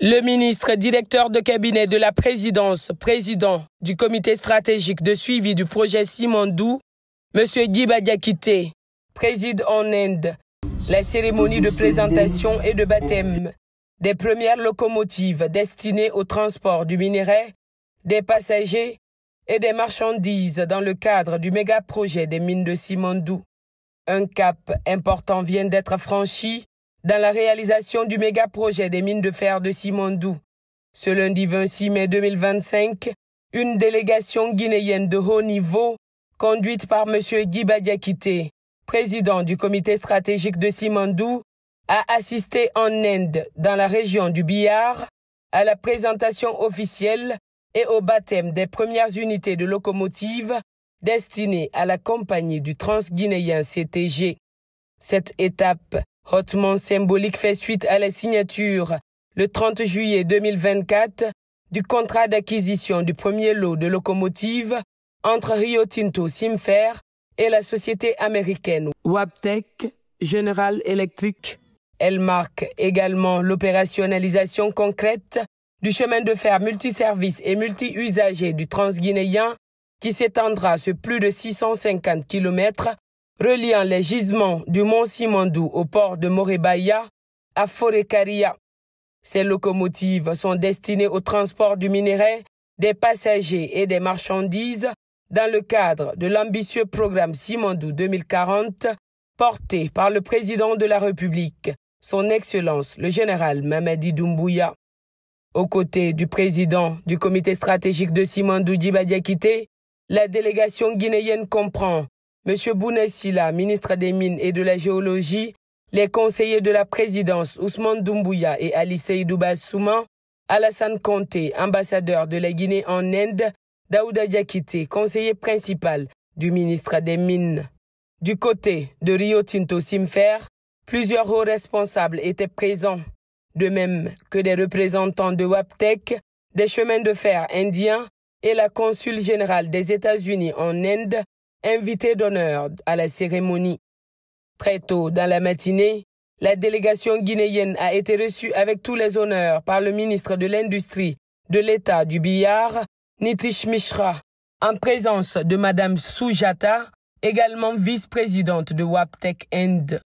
Le ministre directeur de cabinet de la présidence, président du comité stratégique de suivi du projet Simandou, M. Djiba Diakité, préside en Inde la cérémonie de présentation et de baptême des premières locomotives destinées au transport du minerai, des passagers et des marchandises dans le cadre du méga-projet des mines de Simandou. Un cap important vient d'être franchi dans la réalisation du méga-projet des mines de fer de Simandou. Ce lundi 26 mai 2025, une délégation guinéenne de haut niveau, conduite par M. Djiba Diakité, président du comité stratégique de Simandou, a assisté en Inde, dans la région du Bihar, à la présentation officielle et au baptême des premières unités de locomotives destinées à la compagnie du Transguinéen CTG. Cette étape hautement symbolique fait suite à la signature, le 30 juillet 2024, du contrat d'acquisition du premier lot de locomotives entre Rio Tinto Simfer et la société américaine Wabtec General Electric. Elle marque également l'opérationnalisation concrète du chemin de fer multiservice et multi-usagers du Transguinéen qui s'étendra sur plus de 650 km, reliant les gisements du mont Simandou au port de Morebaya à Forekaria. Ces locomotives sont destinées au transport du minerai, des passagers et des marchandises dans le cadre de l'ambitieux programme Simandou 2040 porté par le président de la République, son Excellence le général Mamadi Doumbouya. Aux côtés du président du comité stratégique de Simandou Djiba Diakité, la délégation guinéenne comprend M. Bounessila, ministre des Mines et de la Géologie, les conseillers de la présidence Ousmane Doumbouya et Ali Seydou Bassouma, Alassane Conté, ambassadeur de la Guinée en Inde, Daouda Diakité, conseiller principal du ministre des Mines. Du côté de Rio Tinto Simfer, plusieurs hauts responsables étaient présents, de même que des représentants de Wabtec, des chemins de fer indiens et la consul générale des États-Unis en Inde, invité d'honneur à la cérémonie. Très tôt dans la matinée, la délégation guinéenne a été reçue avec tous les honneurs par le ministre de l'Industrie de l'État du Bihar, Nitish Mishra, en présence de Mme Soujata, également vice-présidente de Wabtec Inde.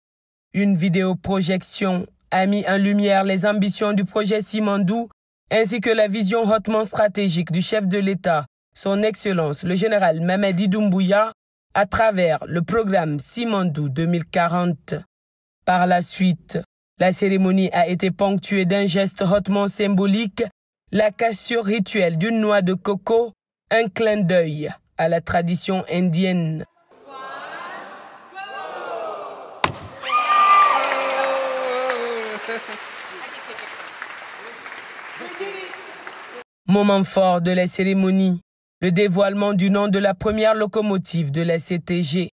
Une vidéoprojection a mis en lumière les ambitions du projet Simandou ainsi que la vision hautement stratégique du chef de l'État, son Excellence le général Mamadi Doumbouya, à travers le programme Simandou 2040. Par la suite, la cérémonie a été ponctuée d'un geste hautement symbolique, la cassure rituelle d'une noix de coco, un clin d'œil à la tradition indienne. Moment fort de la cérémonie, le dévoilement du nom de la première locomotive de la CTG.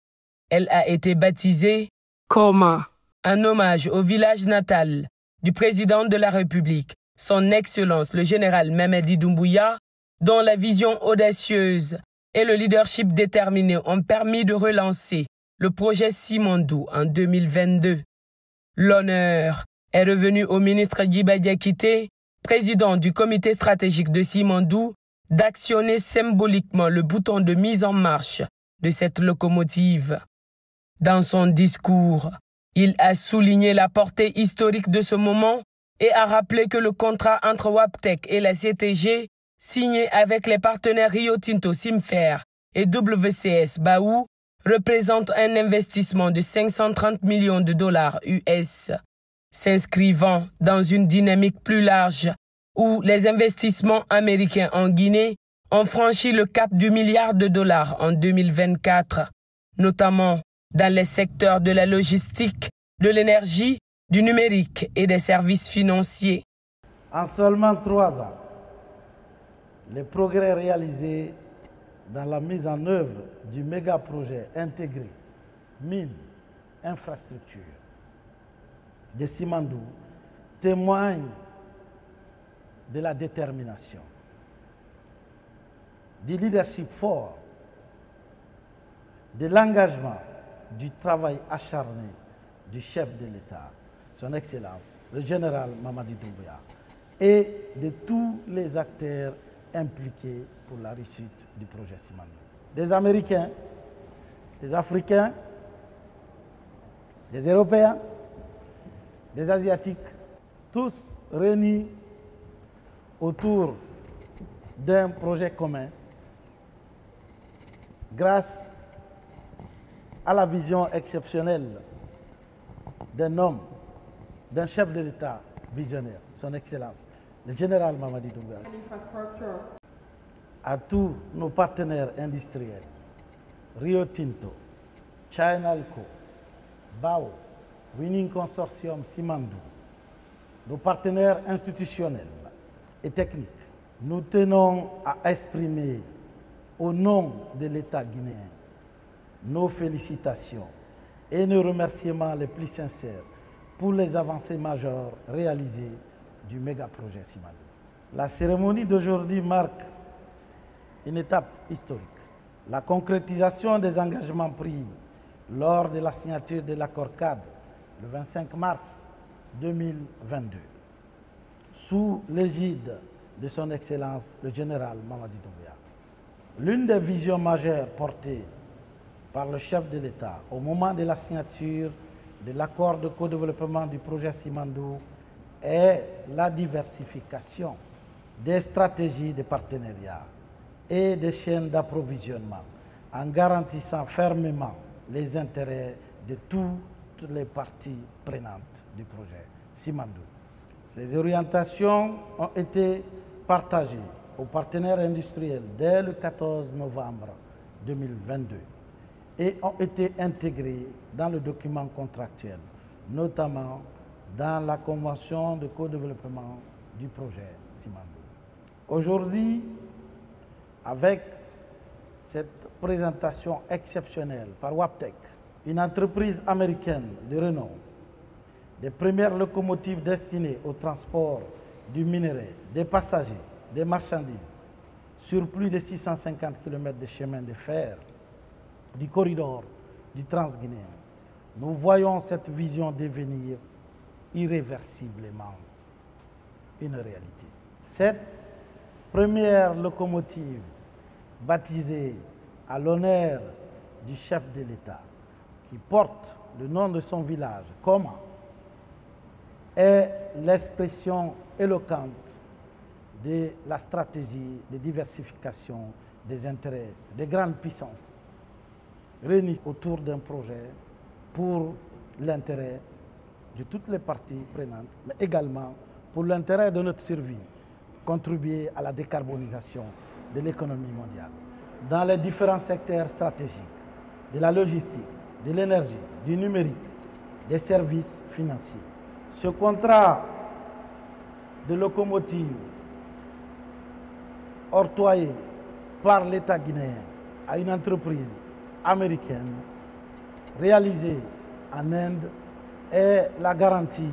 Elle a été baptisée Koma, un hommage au village natal du président de la République, son Excellence le général Mamadi Doumbouya, dont la vision audacieuse et le leadership déterminé ont permis de relancer le projet Simandou en 2022. L'honneur est revenu au ministre Djiba Diakité, président du comité stratégique de Simandou, d'actionner symboliquement le bouton de mise en marche de cette locomotive. Dans son discours, il a souligné la portée historique de ce moment et a rappelé que le contrat entre Wabtec et la CTG, signé avec les partenaires Rio Tinto Simfer et WCS Baou, représente un investissement de 530 millions de dollars US, s'inscrivant dans une dynamique plus large où les investissements américains en Guinée ont franchi le cap du milliard de dollars en 2024, notamment dans les secteurs de la logistique, de l'énergie, du numérique et des services financiers. En seulement 3 ans, les progrès réalisés dans la mise en œuvre du méga-projet intégré mines, infrastructures de Simandou témoignent de la détermination, du leadership fort, de l'engagement, du travail acharné du chef de l'État, son Excellence, le général Mamadi Doumbouya, et de tous les acteurs impliqués pour la réussite du projet Simandou. Des Américains, des Africains, des Européens, des Asiatiques, tous réunis autour d'un projet commun grâce à la vision exceptionnelle d'un homme, d'un chef de l'État visionnaire, son Excellence, le général Mamadi Doumbouya. À tous nos partenaires industriels, Rio Tinto, Chinalco, BAO, Winning Consortium Simandou, nos partenaires institutionnels et techniques, nous tenons à exprimer au nom de l'État guinéen nos félicitations et nos remerciements les plus sincères pour les avancées majeures réalisées du méga-projet Simandou. La cérémonie d'aujourd'hui marque une étape historique. La concrétisation des engagements pris lors de la signature de l'accord cadre le 25 mars 2022, sous l'égide de son Excellence le général Mamadi Doumbouya. L'une des visions majeures portées par le chef de l'État au moment de la signature de l'accord de co-développement du projet Simandou est la diversification des stratégies de partenariat et des chaînes d'approvisionnement en garantissant fermement les intérêts de toutes les parties prenantes du projet Simandou. Ces orientations ont été partagées aux partenaires industriels dès le 14 novembre 2022 et ont été intégrées dans le document contractuel, notamment dans la convention de co-développement du projet Simandou. Aujourd'hui, avec cette présentation exceptionnelle par Wabtec, une entreprise américaine de renom, des premières locomotives destinées au transport du minerai, des passagers, des marchandises, sur plus de 650 km de chemin de fer, du corridor du Transguinéen, nous voyons cette vision devenir irréversiblement une réalité. Cette première locomotive, baptisée à l'honneur du chef de l'État, qui porte le nom de son village, Koma, est l'expression éloquente de la stratégie de diversification des intérêts des grandes puissances réunies autour d'un projet pour l'intérêt de toutes les parties prenantes, mais également pour l'intérêt de notre survie, contribuer à la décarbonisation de l'économie mondiale. Dans les différents secteurs stratégiques, de la logistique, de l'énergie, du numérique, des services financiers. Ce contrat de locomotive octroyé par l'État guinéen à une entreprise américaine réalisée en Inde est la garantie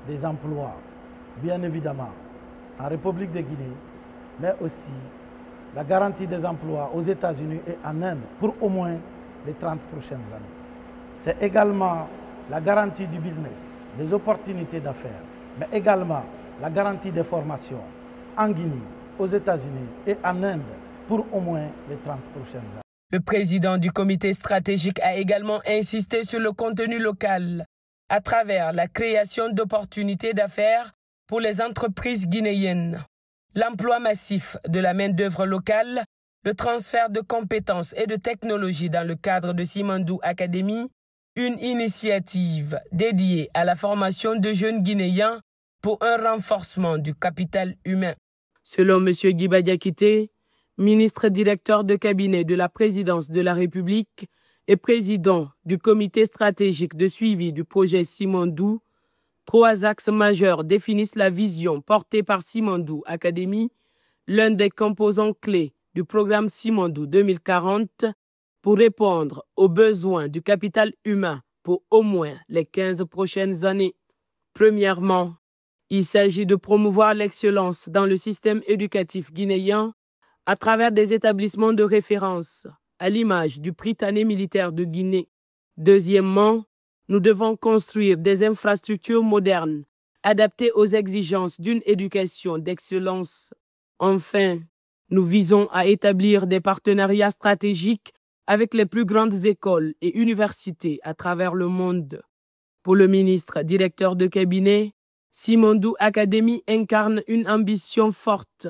des emplois, bien évidemment, en République de Guinée, mais aussi la garantie des emplois aux États-Unis et en Inde pour au moins les 30 prochaines années. C'est également la garantie du business, des opportunités d'affaires, mais également la garantie des formations en Guinée, aux États-Unis et en Inde pour au moins les 30 prochaines années. Le président du comité stratégique a également insisté sur le contenu local à travers la création d'opportunités d'affaires pour les entreprises guinéennes, l'emploi massif de la main-d'œuvre locale, le transfert de compétences et de technologies dans le cadre de Simandou Academy, une initiative dédiée à la formation de jeunes Guinéens pour un renforcement du capital humain. Selon M. Djiba Diakité, ministre directeur de cabinet de la présidence de la République et président du comité stratégique de suivi du projet Simandou, 3 axes majeurs définissent la vision portée par Simandou Academy, l'un des composants clés du programme Simandou 2040 pour répondre aux besoins du capital humain pour au moins les 15 prochaines années. Premièrement, il s'agit de promouvoir l'excellence dans le système éducatif guinéen à travers des établissements de référence, à l'image du Prytanée militaire de Guinée. Deuxièmement, nous devons construire des infrastructures modernes adaptée aux exigences d'une éducation d'excellence. Enfin, nous visons à établir des partenariats stratégiques avec les plus grandes écoles et universités à travers le monde. Pour le ministre directeur de cabinet, Simandou Academy incarne une ambition forte: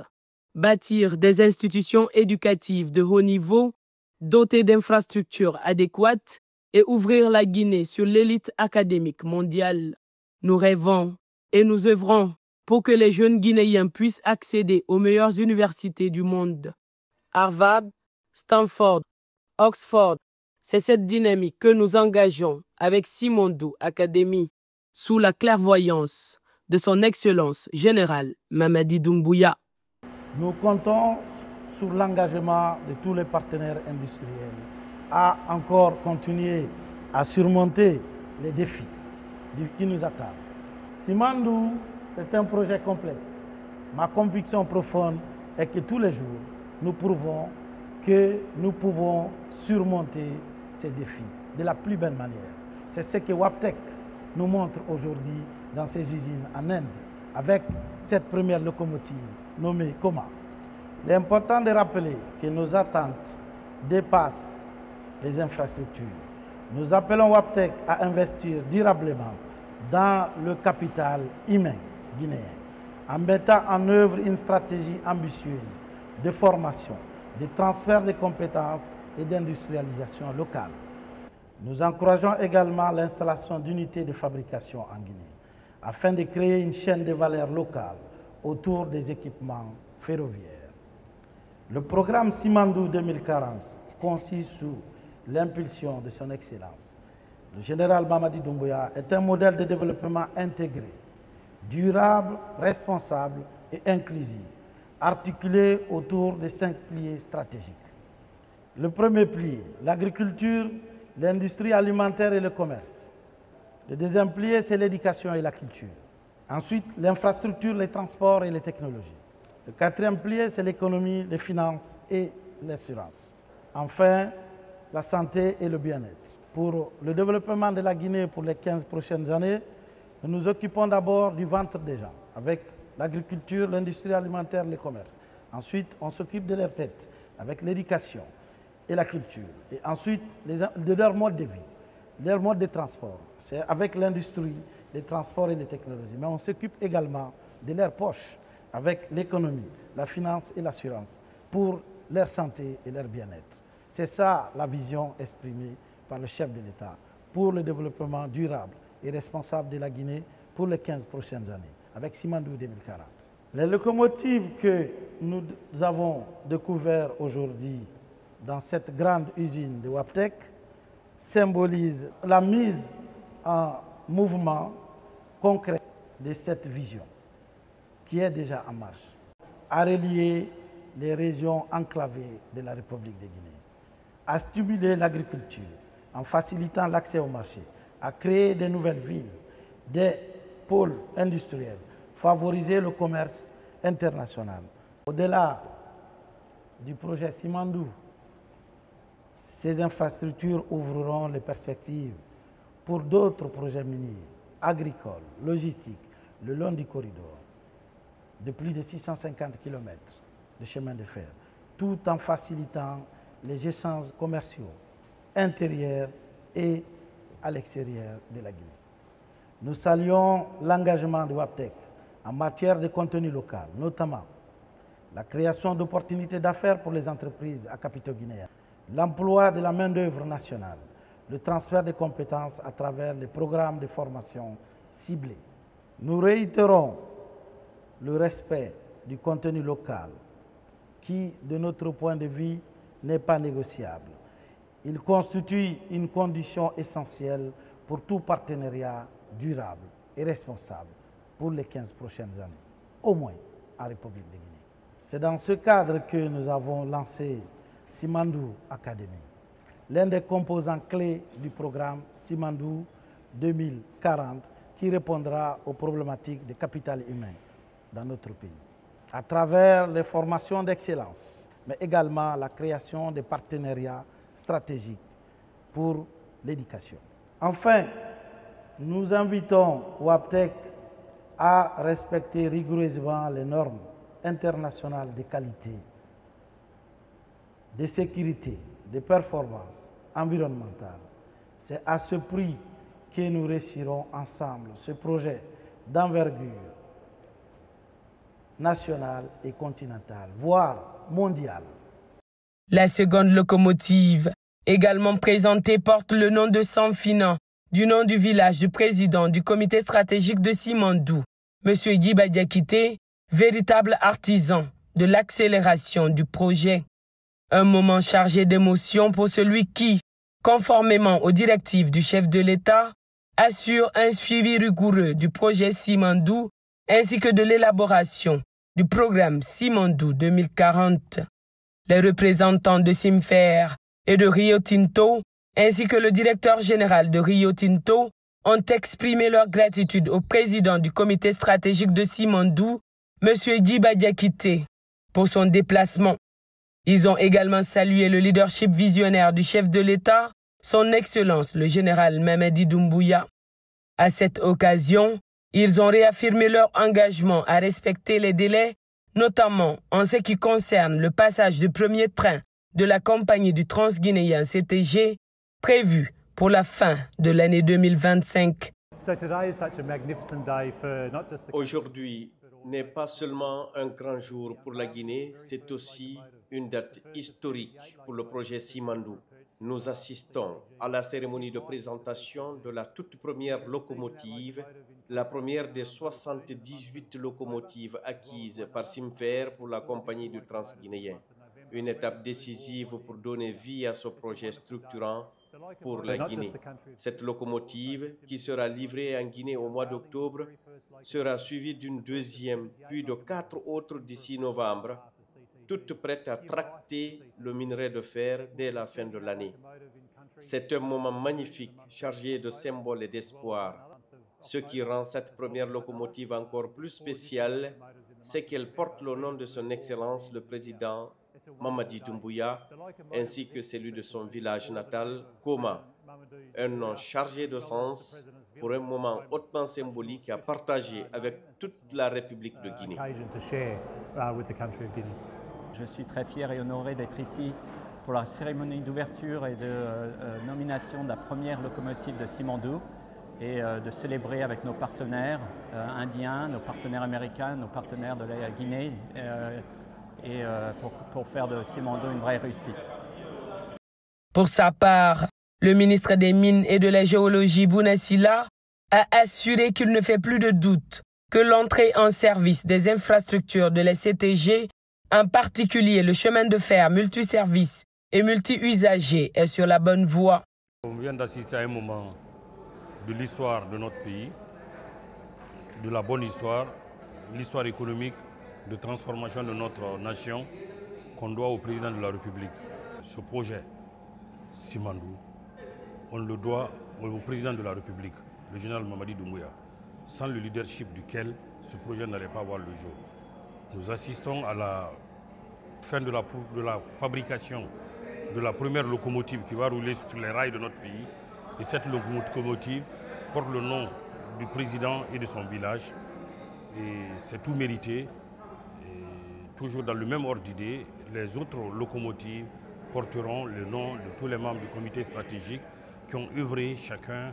bâtir des institutions éducatives de haut niveau, dotées d'infrastructures adéquates et ouvrir la Guinée sur l'élite académique mondiale. Nous rêvons et nous œuvrons pour que les jeunes Guinéens puissent accéder aux meilleures universités du monde. Harvard, Stanford, Oxford, c'est cette dynamique que nous engageons avec Simandou Academy sous la clairvoyance de son Excellence générale Mamadi Doumbouya. Nous comptons sur l'engagement de tous les partenaires industriels à encore continuer à surmonter les défis qui nous attendent. Simandou, c'est un projet complexe. Ma conviction profonde est que tous les jours, nous prouvons que nous pouvons surmonter ces défis de la plus belle manière. C'est ce que Waptec nous montre aujourd'hui dans ses usines en Inde, avec cette première locomotive nommée Coma. Il est important de rappeler que nos attentes dépassent les infrastructures. Nous appelons Waptec à investir durablement dans le capital humain guinéen, en mettant en œuvre une stratégie ambitieuse de formation, de transfert de compétences et d'industrialisation locale. Nous encourageons également l'installation d'unités de fabrication en Guinée, afin de créer une chaîne de valeur locale autour des équipements ferroviaires. Le programme Simandou 2040 consiste sous l'impulsion de son Excellence. Le général Mamadi Doumbouya est un modèle de développement intégré, durable, responsable et inclusif, articulé autour de 5 piliers stratégiques. Le premier pilier, l'agriculture, l'industrie alimentaire et le commerce. Le deuxième pilier, c'est l'éducation et la culture. Ensuite, l'infrastructure, les transports et les technologies. Le quatrième pilier, c'est l'économie, les finances et l'assurance. Enfin, la santé et le bien-être. Pour le développement de la Guinée pour les 15 prochaines années, nous nous occupons d'abord du ventre des gens, avec l'agriculture, l'industrie alimentaire, le commerce. Ensuite, on s'occupe de leur tête, avec l'éducation et la culture. Et ensuite, de leur mode de vie, leur mode de transport. C'est avec l'industrie, les transports et les technologies. Mais on s'occupe également de leur poche, avec l'économie, la finance et l'assurance, pour leur santé et leur bien-être. C'est ça la vision exprimée par le chef de l'État pour le développement durable et responsable de la Guinée pour les 15 prochaines années, avec Simandou 2040. Les locomotives que nous avons découvertes aujourd'hui dans cette grande usine de Waptec symbolisent la mise en mouvement concret de cette vision qui est déjà en marche, à relier les régions enclavées de la République de Guinée, à stimuler l'agriculture en facilitant l'accès au marché, à créer de nouvelles villes, des pôles industriels, favoriser le commerce international. Au-delà du projet Simandou, ces infrastructures ouvriront les perspectives pour d'autres projets miniers, agricoles, logistiques, le long du corridor, de plus de 650 km de chemin de fer, tout en facilitant les échanges commerciaux intérieurs et à l'extérieur de la Guinée. Nous saluons l'engagement de Waptec en matière de contenu local, notamment la création d'opportunités d'affaires pour les entreprises à capitaux guinéens, l'emploi de la main-d'œuvre nationale, le transfert de compétences à travers les programmes de formation ciblés. Nous réitérons le respect du contenu local qui, de notre point de vue, n'est pas négociable. Il constitue une condition essentielle pour tout partenariat durable et responsable pour les 15 prochaines années, au moins en République de Guinée. C'est dans ce cadre que nous avons lancé Simandou Academy, l'un des composants clés du programme Simandou 2040 qui répondra aux problématiques de capital humain dans notre pays, à travers les formations d'excellence, mais également la création de partenariats stratégiques pour l'éducation. Enfin, nous invitons Waptec à respecter rigoureusement les normes internationales de qualité, de sécurité, de performance environnementale. C'est à ce prix que nous réussirons ensemble ce projet d'envergure nationale et continentale, voire mondiale. La seconde locomotive, également présentée, porte le nom de Sanfina, du nom du village du président du comité stratégique de Simandou, M. Djiba Diakité, véritable artisan de l'accélération du projet. Un moment chargé d'émotion pour celui qui, conformément aux directives du chef de l'État, assure un suivi rigoureux du projet Simandou ainsi que de l'élaboration du programme Simandou 2040. Les représentants de Simfer et de Rio Tinto, ainsi que le directeur général de Rio Tinto, ont exprimé leur gratitude au président du comité stratégique de Simandou, M. Djiba Diakité, pour son déplacement. Ils ont également salué le leadership visionnaire du chef de l'État, son Excellence le général Mamadi Doumbouya. À cette occasion, ils ont réaffirmé leur engagement à respecter les délais, notamment en ce qui concerne le passage du premier train de la compagnie du Transguinéen CTG, prévu pour la fin de l'année 2025. Aujourd'hui n'est pas seulement un grand jour pour la Guinée, c'est aussi une date historique pour le projet Simandou. Nous assistons à la cérémonie de présentation de la toute première locomotive, la première des 78 locomotives acquises par Simfer pour la compagnie du Transguinéen. Une étape décisive pour donner vie à ce projet structurant pour la Guinée. Cette locomotive, qui sera livrée en Guinée au mois d'octobre, sera suivie d'une deuxième, puis de 4 autres d'ici novembre, toutes prêtes à tracter le minerai de fer dès la fin de l'année. C'est un moment magnifique, chargé de symboles et d'espoir. Ce qui rend cette première locomotive encore plus spéciale, c'est qu'elle porte le nom de son Excellence le Président Mamadi Doumbouya, ainsi que celui de son village natal, Goma. Un nom chargé de sens pour un moment hautement symbolique à partager avec toute la République de Guinée. Je suis très fier et honoré d'être ici pour la cérémonie d'ouverture et de nomination de la première locomotive de Simandou et de célébrer avec nos partenaires indiens, nos partenaires américains, nos partenaires de la Guinée pour faire de Simandou une vraie réussite. Pour sa part, le ministre des Mines et de la Géologie, Bouna Sylla, a assuré qu'il ne fait plus de doute que l'entrée en service des infrastructures de la CTG, en particulier le chemin de fer multiservice et multi-usagers, est sur la bonne voie. On vient d'assister à un moment de l'histoire de notre pays, de la bonne histoire, l'histoire économique, de transformation de notre nation qu'on doit au président de la République. Ce projet, Simandou, on le doit au président de la République, le général Mamadi Doumbouya, sans le leadership duquel ce projet n'allait pas voir le jour. Nous assistons à la fin de la fabrication de la première locomotive qui va rouler sur les rails de notre pays. Et cette locomotive porte le nom du président et de son village. Et c'est tout mérité. Et toujours dans le même ordre d'idée, les autres locomotives porteront le nom de tous les membres du comité stratégique qui ont œuvré chacun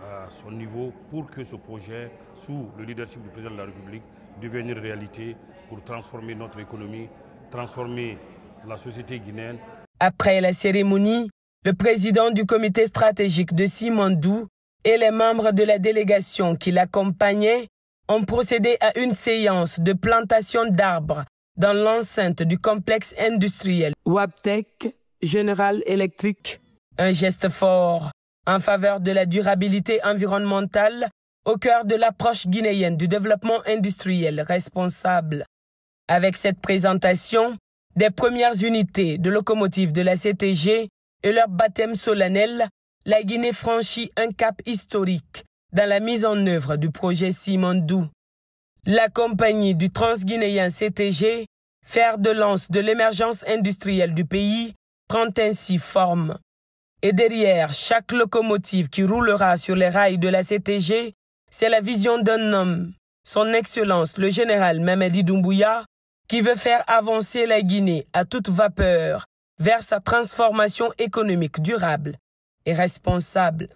à son niveau pour que ce projet, sous le leadership du président de la République, devienne une réalité pour transformer notre économie, transformer la société guinéenne. Après la cérémonie, le président du comité stratégique de Simandou et les membres de la délégation qui l'accompagnaient ont procédé à une séance de plantation d'arbres dans l'enceinte du complexe industriel Wabtec General Electric. Un geste fort en faveur de la durabilité environnementale au cœur de l'approche guinéenne du développement industriel responsable. Avec cette présentation des premières unités de locomotives de la CTG et leur baptême solennel, la Guinée franchit un cap historique dans la mise en œuvre du projet Simandou. La compagnie du Transguinéen CTG, fer de lance de l'émergence industrielle du pays, prend ainsi forme. Et derrière chaque locomotive qui roulera sur les rails de la CTG, c'est la vision d'un homme, son Excellence le général Mamadi Doumbouya, qui veut faire avancer la Guinée à toute vapeur vers sa transformation économique durable et responsable.